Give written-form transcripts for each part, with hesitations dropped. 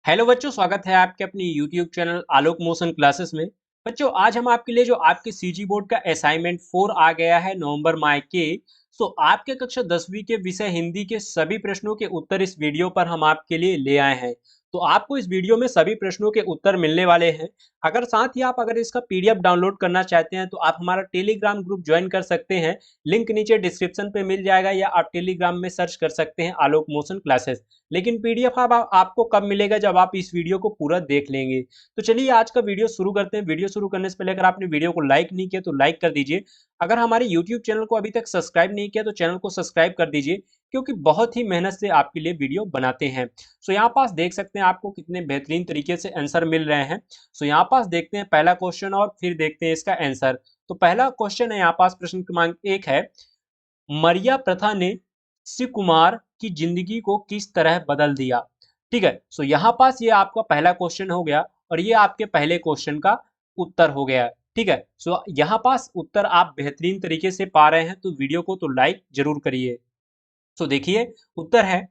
Hello बच्चों, स्वागत है आपके अपनी यूट्यूब चैनल आलोक मोशन क्लासेस में। बच्चों, आज हम आपके लिए जो आपके सीजी बोर्ड का असाइनमेंट 4 आ गया है नवंबर माह के। आपके कक्षा 10वीं के विषय हिंदी के सभी प्रश्नों के उत्तर इस वीडियो पर हम आपके लिए ले आए हैं। तो आपको इस वीडियो में सभी प्रश्नों के उत्तर मिलने वाले हैं। अगर साथ ही आप अगर इसका पीडीएफ डाउनलोड करना चाहते हैं तो आप हमारा टेलीग्राम ग्रुप ज्वाइन कर सकते हैं। लिंक नीचे डिस्क्रिप्शन पे मिल जाएगा या आप टेलीग्राम में सर्च कर सकते हैं आलोक मोशन क्लासेस। लेकिन पीडीएफ अब आपको कब मिलेगा, जब आप इस वीडियो को पूरा देख लेंगे। तो चलिए आज का वीडियो शुरू करते हैं। वीडियो शुरू करने से पहले अगर आपने वीडियो को लाइक नहीं किया तो लाइक कर दीजिए। अगर हमारे यूट्यूब चैनल को अभी तक सब्सक्राइब नहीं किया तो चैनल को सब्सक्राइब कर दीजिए, क्योंकि बहुत ही मेहनत से आपके लिए वीडियो बनाते हैं। यहाँ पास देख सकते हैं आपको कितने बेहतरीन तरीके से आंसर मिल रहे हैं। यहाँ पास देखते हैं पहला क्वेश्चन और फिर देखते हैं इसका आंसर। तो पहला क्वेश्चन है, यहाँ पास प्रश्न क्रमांक 1 है, मरिया प्रथा ने शिव कुमार की जिंदगी को किस तरह बदल दिया। ठीक है, यहाँ पास ये आपका पहला क्वेश्चन हो गया और ये आपके पहले क्वेश्चन का उत्तर हो गया। ठीक है, यहाँ पास उत्तर आप बेहतरीन तरीके से पा रहे हैं तो वीडियो को तो लाइक जरूर करिए। देखिए उत्तर है,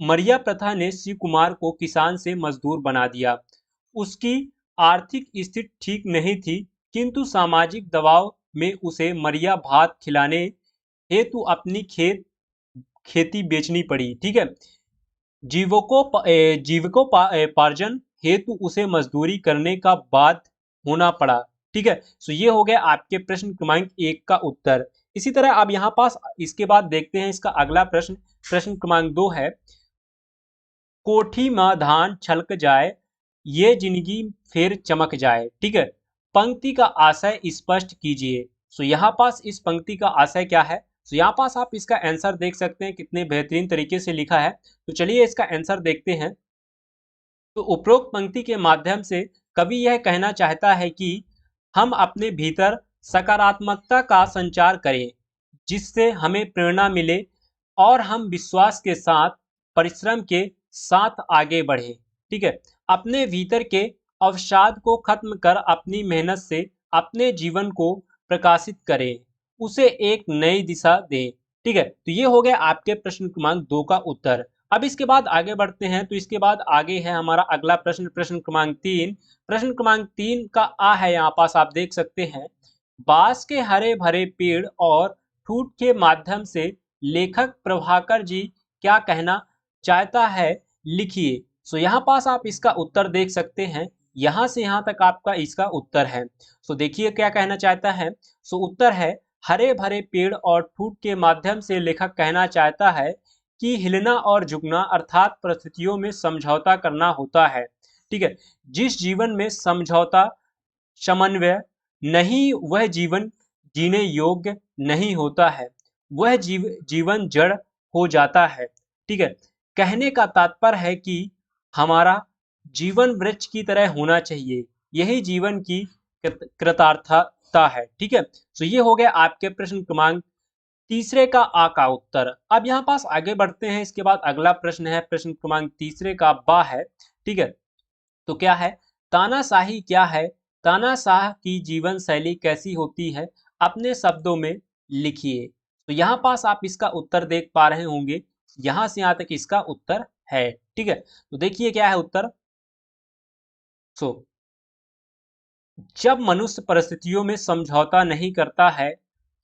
मरिया प्रथा ने शिव कुमार को किसान से मजदूर बना दिया। उसकी आर्थिक स्थिति ठीक नहीं थी, किंतु सामाजिक दबाव में उसे मरिया भात खिलाने हेतु अपनी खेती बेचनी पड़ी। ठीक है, जीविकोपार्जन हेतु उसे मजदूरी करने का बाध्य होना पड़ा। ठीक है, ये हो गया आपके प्रश्न क्रमांक 1 का उत्तर। इसी तरह अब यहाँ पास इसके बाद देखते हैं इसका अगला प्रश्न। प्रश्न क्रमांक 2 है, कोठी में धान छलक जाए, ये जिंदगी फिर चमक जाए। ठीक है, पंक्ति का आशय स्पष्ट कीजिए। यहाँ पास इस पंक्ति का आशय क्या है? यहाँ पास आप इसका आंसर देख सकते हैं कितने बेहतरीन तरीके से लिखा है। तो चलिए इसका आंसर देखते हैं। तो उपरोक्त पंक्ति के माध्यम से कवि यह कहना चाहता है कि हम अपने भीतर सकारात्मकता का संचार करें, जिससे हमें प्रेरणा मिले और हम विश्वास के साथ परिश्रम के साथ आगे बढ़े। ठीक है, अपने भीतर के अवसाद को खत्म कर अपनी मेहनत से अपने जीवन को प्रकाशित करें, उसे एक नई दिशा दें। ठीक है, तो ये हो गया आपके प्रश्न क्रमांक 2 का उत्तर। अब इसके बाद आगे बढ़ते हैं। तो इसके बाद आगे है हमारा अगला प्रश्न, प्रश्न क्रमांक 3। प्रश्न क्रमांक 3 का आ है, यहाँ पास आप देख सकते हैं, बांस के हरे भरे पेड़ और ठूठ के माध्यम से लेखक प्रभाकर जी क्या कहना चाहता है, लिखिए। यहाँ पास आप इसका उत्तर देख सकते हैं। यहाँ से यहाँ तक आपका इसका उत्तर है। देखिए क्या कहना चाहता है। उत्तर है, हरे भरे पेड़ और ठूठ के माध्यम से लेखक कहना चाहता है कि हिलना और झुकना अर्थात परिस्थितियों में समझौता करना होता है। ठीक है, जिस जीवन में समझौता समन्वय नहीं वह जीवन जीने योग्य नहीं होता है, वह जीवन जड़ हो जाता है। ठीक है, कहने का तात्पर्य है कि हमारा जीवन वृक्ष की तरह होना चाहिए, यही जीवन की कृतार्थता है। ठीक है, ये हो गया आपके प्रश्न क्रमांक तीसरे का आ का उत्तर। अब यहाँ पास आगे बढ़ते हैं। इसके बाद अगला प्रश्न है, प्रश्न क्रमांक तीसरे का बा है। ठीक है, तो क्या है, तानाशाही क्या है, तानाशाह की जीवन शैली कैसी होती है, अपने शब्दों में लिखिए। यहाँ पास आप इसका उत्तर देख पा रहे होंगे, यहाँ से यहाँ तक इसका उत्तर है। ठीक है, तो देखिए क्या है उत्तर। जब मनुष्य परिस्थितियों में समझौता नहीं करता है,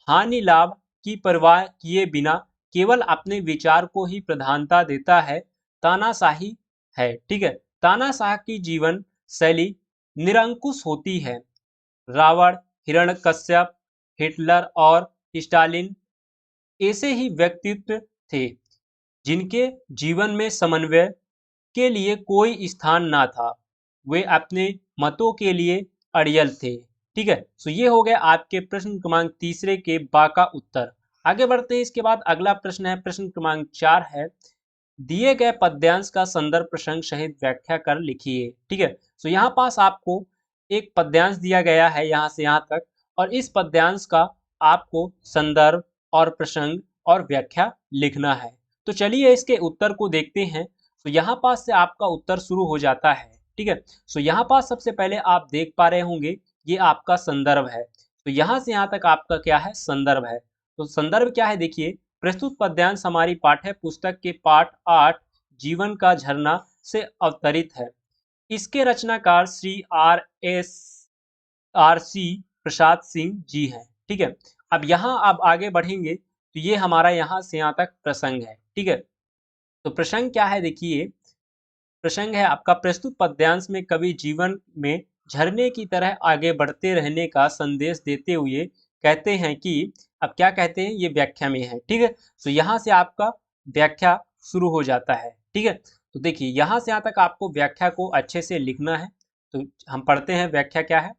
हानि लाभ की परवाह किए बिना केवल अपने विचार को ही प्रधानता देता है, तानाशाही है। ठीक है, तानाशाह की जीवन शैली निरंकुश होती है। रावण, हिरण्यकश्यप, हिटलर और स्टालिन ऐसे ही व्यक्तित्व थे जिनके जीवन में समन्वय के लिए कोई स्थान ना था। वे अपने मतों के लिए अड़ियल थे। ठीक है, ये हो गया आपके प्रश्न क्रमांक तीसरे के बा का उत्तर। आगे बढ़ते हैं। इसके बाद अगला प्रश्न है, प्रश्न क्रमांक 4 है, दिए गए पद्यांश का संदर्भ प्रसंग सहित व्याख्या कर लिखिए। ठीक है, यहाँ पास आपको एक पद्यांश दिया गया है यहाँ से यहाँ तक, और इस पद्यांश का आपको संदर्भ और प्रसंग और व्याख्या लिखना है। तो चलिए इसके उत्तर को देखते हैं। यहाँ पास से आपका उत्तर शुरू हो जाता है। ठीक है, यहाँ पास सबसे पहले आप देख पा रहे होंगे ये आपका संदर्भ है। तो यहाँ से यहाँ तक आपका क्या है, संदर्भ है। तो संदर्भ क्या है, देखिए, प्रस्तुत पद्यांश हमारी पाठ्य पुस्तक के पाठ 8 जीवन का झरना से अवतरित है। इसके रचनाकार श्री RC प्रसाद सिंह जी हैं। ठीक है, अब यहाँ आप आगे बढ़ेंगे तो ये हमारा यहाँ से यहाँ तक प्रसंग है। ठीक है, तो प्रसंग क्या है देखिए, प्रसंग है आपका, प्रस्तुत पद्यांश में कवि जीवन में झरने की तरह आगे बढ़ते रहने का संदेश देते हुए कहते हैं कि, अब क्या कहते हैं ये व्याख्या में है। ठीक है, तो यहाँ से आपका व्याख्या शुरू हो जाता है। ठीक है, तो देखिए यहाँ से यहाँ तक आपको व्याख्या को अच्छे से लिखना है। तो हम पढ़ते हैं व्याख्या क्या है।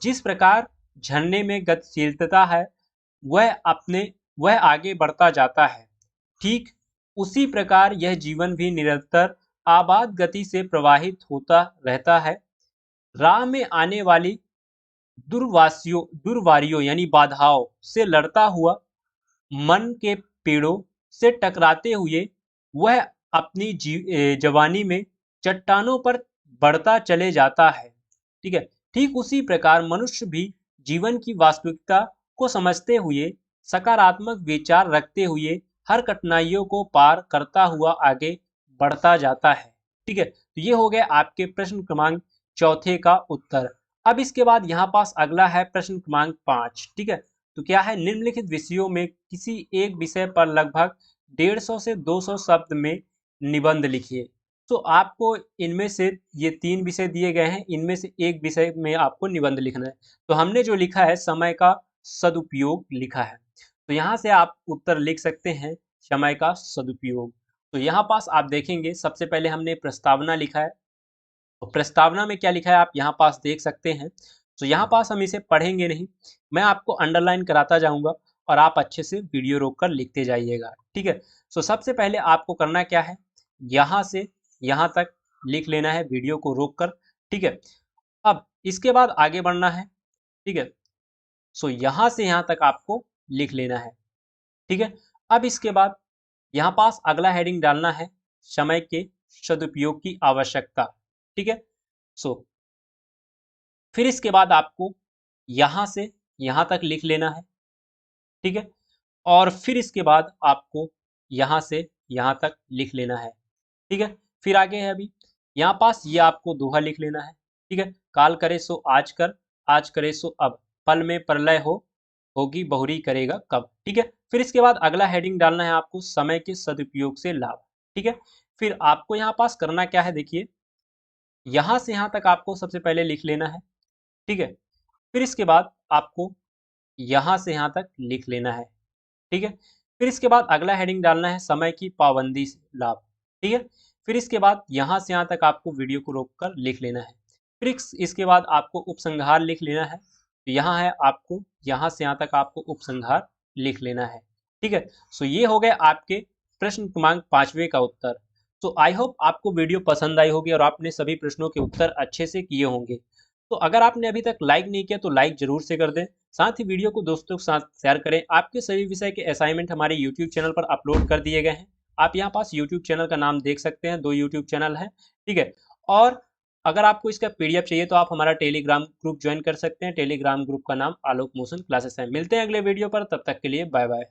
जिस प्रकार झरने में गतिशीलता है वह आगे बढ़ता जाता है, ठीक उसी प्रकार यह जीवन भी निरंतर आबाद गति से प्रवाहित होता रहता है। राह में आने वाली दुर्वारियों यानी बाधाओं से लड़ता हुआ, मन के पेड़ों से टकराते हुए वह अपनी जवानी में चट्टानों पर बढ़ता चले जाता है। ठीक है, ठीक उसी प्रकार मनुष्य भी जीवन की वास्तविकता को समझते हुए, सकारात्मक विचार रखते हुए हर कठिनाइयों को पार करता हुआ आगे बढ़ता जाता है। ठीक है, तो ये हो गया आपके प्रश्न क्रमांक चौथे का उत्तर। अब इसके बाद यहाँ पास अगला है प्रश्न क्रमांक 5। ठीक है, तो क्या है, निम्नलिखित विषयों में किसी एक विषय पर लगभग 150 से 200 शब्द में निबंध लिखिए। तो आपको इनमें से ये 3 विषय दिए गए हैं, इनमें से एक विषय में आपको निबंध लिखना है। तो हमने जो लिखा है समय का सदुपयोग लिखा है, तो यहाँ से आप उत्तर लिख सकते हैं समय का सदुपयोग। तो यहाँ पास आप देखेंगे सबसे पहले हमने प्रस्तावना लिखा है। तो प्रस्तावना में क्या लिखा है आप यहाँ पास देख सकते हैं। तो यहाँ पास हम इसे पढ़ेंगे नहीं, मैं आपको अंडरलाइन कराता जाऊंगा और आप अच्छे से वीडियो रोककर लिखते जाइएगा। ठीक है, तो सबसे पहले आपको करना क्या है, यहाँ से यहाँ तक लिख लेना है वीडियो को रोककर। ठीक है, अब इसके बाद आगे बढ़ना है। ठीक है, सो यहाँ से यहाँ तक आपको लिख लेना है। ठीक है, अब इसके बाद यहाँ पास अगला हेडिंग डालना है, समय के सदुपयोग की आवश्यकता। ठीक है, सो फिर इसके बाद आपको यहाँ से यहाँ तक लिख लेना है। ठीक है, और फिर इसके बाद आपको यहाँ से यहाँ तक लिख लेना है। ठीक है, फिर आगे है अभी यहाँ पास ये आपको दोहा लिख लेना है। ठीक है, काल करे सो आज करे सो अब, पल में प्रलय होगी बहुरी करेगा कब। ठीक है, फिर इसके बाद अगला हेडिंग डालना है आपको, समय के सदुपयोग से लाभ। ठीक है, फिर आपको यहाँ पास करना क्या है देखिए, यहाँ से यहाँ तक आपको सबसे पहले लिख लेना है। ठीक है, फिर इसके बाद आपको यहाँ से यहाँ तक लिख लेना है। ठीक है, फिर इसके बाद अगला हेडिंग डालना है, समय की पाबंदी से लाभ। ठीक है, फिर इसके बाद यहाँ से यहाँ तक आपको वीडियो को रोककर लिख लेना है। फिर इसके बाद आपको उपसंहार लिख लेना है। तो यहाँ है आपको यहाँ से यहाँ तक आपको उपसंहार लिख लेना है। ठीक है, सो ये हो गए आपके प्रश्न क्रमांक 5वें का उत्तर। तो आई होप आपको वीडियो पसंद आई होगी और आपने सभी प्रश्नों के उत्तर अच्छे से किए होंगे। तो अगर आपने अभी तक लाइक नहीं किया तो लाइक जरूर से कर दें, साथ ही वीडियो को दोस्तों के साथ शेयर करें। आपके सभी विषय के असाइनमेंट हमारे यूट्यूब चैनल पर अपलोड कर दिए गए हैं। आप यहाँ पास यूट्यूब चैनल का नाम देख सकते हैं, 2 यूट्यूब चैनल है। ठीक है, और अगर आपको इसका PDF चाहिए तो आप हमारा टेलीग्राम ग्रुप ज्वाइन कर सकते हैं। टेलीग्राम ग्रुप का नाम आलोक मोशन क्लासेस है। मिलते हैं अगले वीडियो पर, तब तक के लिए बाय बाय।